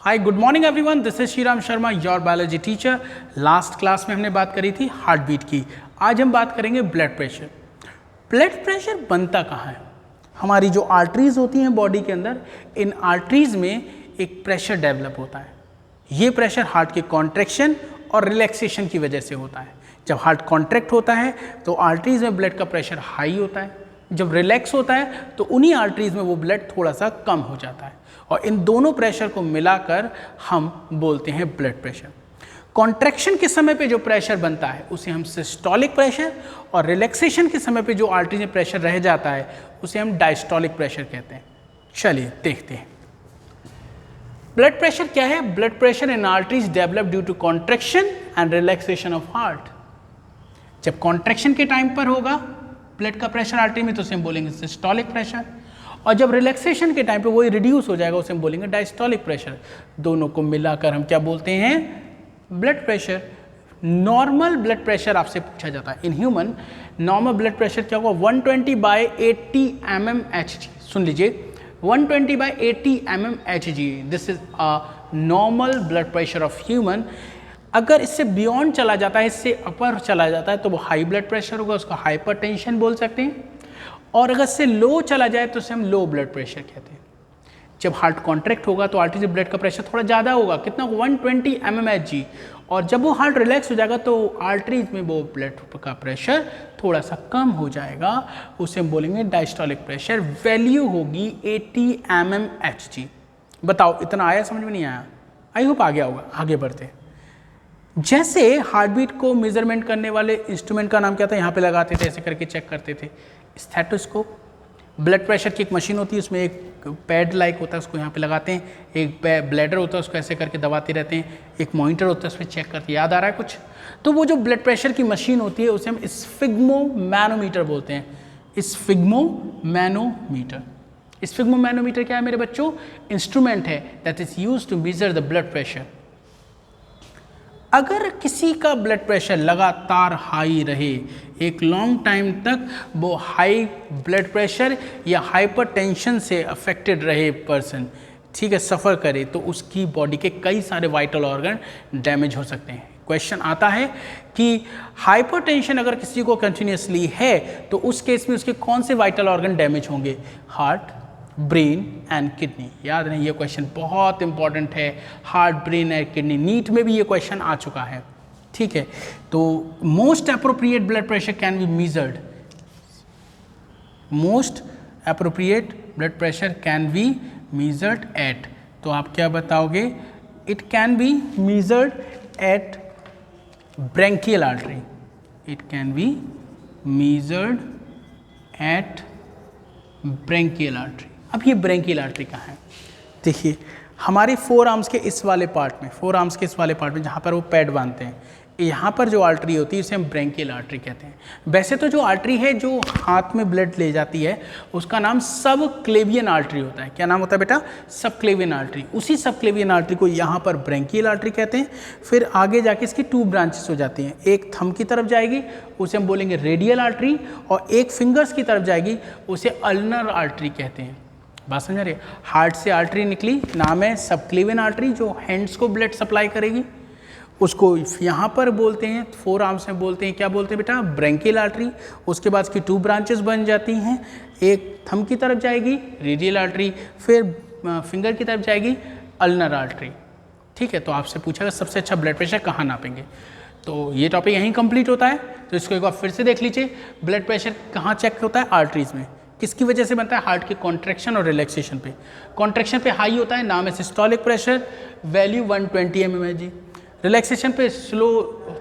Hi good morning everyone, this is Shriram Sharma, your biology teacher. Last class में हमने बात करी थी हार्ट बीट की। आज हम बात करेंगे ब्लड प्रेशर। ब्लड प्रेशर बनता कहाँ है? हमारी जो आर्टरीज होती हैं बॉडी के अंदर, इन आर्टरीज में एक प्रेशर डेवलप होता है। ये प्रेशर हार्ट के कॉन्ट्रैक्शन और रिलैक्सेशन की वजह से होता है। जब हार्ट कॉन्ट्रैक्ट होता है तो आर्टरीज में ब्लड का प्रेशर हाई होता है, जब रिलैक्स होता है तो उन्हीं आर्टरीज में वो ब्लड थोड़ा सा कम हो जाता है, और इन दोनों प्रेशर को मिलाकर हम बोलते हैं ब्लड प्रेशर। कॉन्ट्रैक्शन के समय पे जो प्रेशर बनता है उसे हम सिस्टोलिक प्रेशर, और रिलैक्सेशन के समय पे जो आर्टरी में प्रेशर रह जाता है उसे हम डायस्टोलिक प्रेशर कहते हैं। चलिए देखते हैं ब्लड प्रेशर क्या है। Blood pressure in arteries develop due to contraction and relaxation of heart. जब कॉन्ट्रैक्शन के टाइम पर होगा ब्लड का प्रेशर आर्टरी में तो उसे हम बोलेंगे सिस्टोलिक प्रेशर, और जब रिलैक्सेशन के टाइम पे वही रिड्यूस हो जाएगा उसे हम बोलेंगे डायस्टोलिक प्रेशर। दोनों को मिलाकर हम क्या बोलते हैं? Blood pressure. Normal blood pressure आपसे पूछा जाता है। In human normal blood pressure क्या होगा? 120/80 mmHg। सुन लीजिए, 120/80 mmHg, this is a normal blood pressure of human. अगर इससे बियॉन्ड चला जाता है, इससे अपर चला जाता है तो वो हाई ब्लड प्रेशर होगा, उसको हाइपरटेंशन बोल सकते हैं। और अगर से लो चला जाए तो उसे हम लो ब्लड प्रेशर कहते हैं। जब हार्ट कॉन्ट्रैक्ट होगा तो आर्टरी से ब्लड का प्रेशर थोड़ा ज़्यादा होगा, कितना? 120 mmHg। और जब वो हार्ट रिलैक्स हो जाएगा तो आर्टरीज में वो ब्लड का प्रेशर थोड़ा सा कम हो जाएगा, उसे हम बोलेंगे डायस्टोलिक प्रेशर। वैल्यू होगी 80 mmHg। बताओ, इतना आया? समझ में नहीं आया? आई होप आ गया होगा। आगे बढ़ते हैं। जैसे हार्ट बीट को मेजरमेंट करने वाले इंस्ट्रूमेंट का नाम क्या था? यहाँ पे लगाते थे, ऐसे करके चेक करते थे, स्टेथोस्कोप। ब्लड प्रेशर की एक मशीन होती है, उसमें एक पैड लाइक होता है, उसको यहाँ पे लगाते हैं। एक ब्लैडर होता है, उसको ऐसे करके दबाते रहते हैं। एक मॉनिटर होता है, उसमें चेक करते। याद आ रहा है कुछ? तो वो जो ब्लड प्रेशर की मशीन होती है उसे हम स्फिग्मोमैनोमीटर बोलते हैं। स्फिग्मोमैनोमीटर। स्फिग्मोमैनोमीटर क्या है मेरे बच्चों? इंस्ट्रूमेंट है that is used to measure the blood pressure. अगर किसी का ब्लड प्रेशर लगातार हाई रहे, एक लॉन्ग टाइम तक वो हाई ब्लड प्रेशर या हाइपरटेंशन से अफेक्टेड रहे पर्सन, ठीक है, सफ़र करे, तो उसकी बॉडी के कई सारे वाइटल ऑर्गन डैमेज हो सकते हैं। क्वेश्चन आता है कि हाइपरटेंशन अगर किसी को कंटिन्यूसली है तो उस केस में उसके कौन से वाइटल ऑर्गन डैमेज होंगे? Heart, brain and kidney. याद नहीं, ये क्वेश्चन बहुत इंपॉर्टेंट है। Heart, brain and kidney, NEET में भी ये क्वेश्चन आ चुका है, ठीक है। तो most appropriate blood pressure can be measured. Most appropriate blood pressure can be measured eight, तो आप क्या बताओगे? It can be measured eight branchial artery. It can be measured eight branchial artery. अब ये ब्रैंकियल आर्टरी कहाँ है? देखिए, हमारे फोर आर्म्स के इस वाले पार्ट में, जहाँ पर वो पैड बांधते हैं, यहाँ पर जो आर्टरी होती है उसे हम ब्रैंकियल आर्टरी कहते हैं। वैसे तो जो आर्टरी है जो हाथ में ब्लड ले जाती है उसका नाम सबक्लेवियन आर्टरी होता है। क्या नाम होता है बेटा? Subclavian artery. उसी सबक्लेवियन आर्टरी को यहाँ पर ब्रैंकियल आर्टरी कहते हैं। फिर आगे जाके इसकी 2 ब्रांचेस हो जाती हैं। एक थंब की तरफ जाएगी, उसे हम बोलेंगे रेडियल आर्टरी, और एक फिंगर्स की तरफ जाएगी, उसे अल्नर आर्टरी कहते हैं। बात समझ रहे? हार्ट से आर्टरी निकली, नाम है सबक्लेवियन आर्टरी, जो हैंड्स को ब्लड सप्लाई करेगी, उसको यहाँ पर बोलते हैं, फोर आर्म्स में बोलते हैं, क्या बोलते हैं बेटा? Branchial artery. उसके बाद इसकी 2 ब्रांचेस बन जाती हैं। एक थंब की तरफ जाएगी रेडियल आर्टरी, फिर फिंगर की तरफ जाएगी अल्नर आर्टरी, ठीक है। तो आपसे पूछा गया सबसे अच्छा ब्लड प्रेशर कहाँ नापेंगे, तो ये टॉपिक यहीं कंप्लीट होता है। तो इसको एक बार फिर से देख लीजिए, ब्लड प्रेशर कहाँ चेक होता है? आर्टरीज में। किसकी वजह से बनता है? हार्ट के कॉन्ट्रैक्शन और रिलैक्सेशन पे। कॉन्ट्रैक्शन पे हाई होता है, नाम है systolic pressure, value 120 mmHg। Relaxation पे स्लो,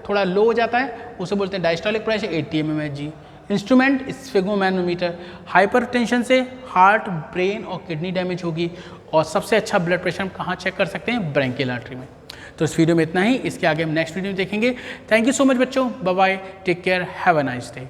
थोड़ा लो हो जाता है, उसे बोलते हैं diastolic pressure, 80 mmHg। Instrument sphygmomanometer. Hypertension से हार्ट, ब्रेन और किडनी डैमेज होगी। और सबसे अच्छा ब्लड प्रेशर हम कहाँ चेक कर सकते हैं? ब्रैंकियल आर्टरी में। तो इस वीडियो में इतना ही, इसके आगे हम नेक्स्ट वीडियो में देखेंगे। थैंक यू सो मच बच्चों, bye bye, take care, have a nice day.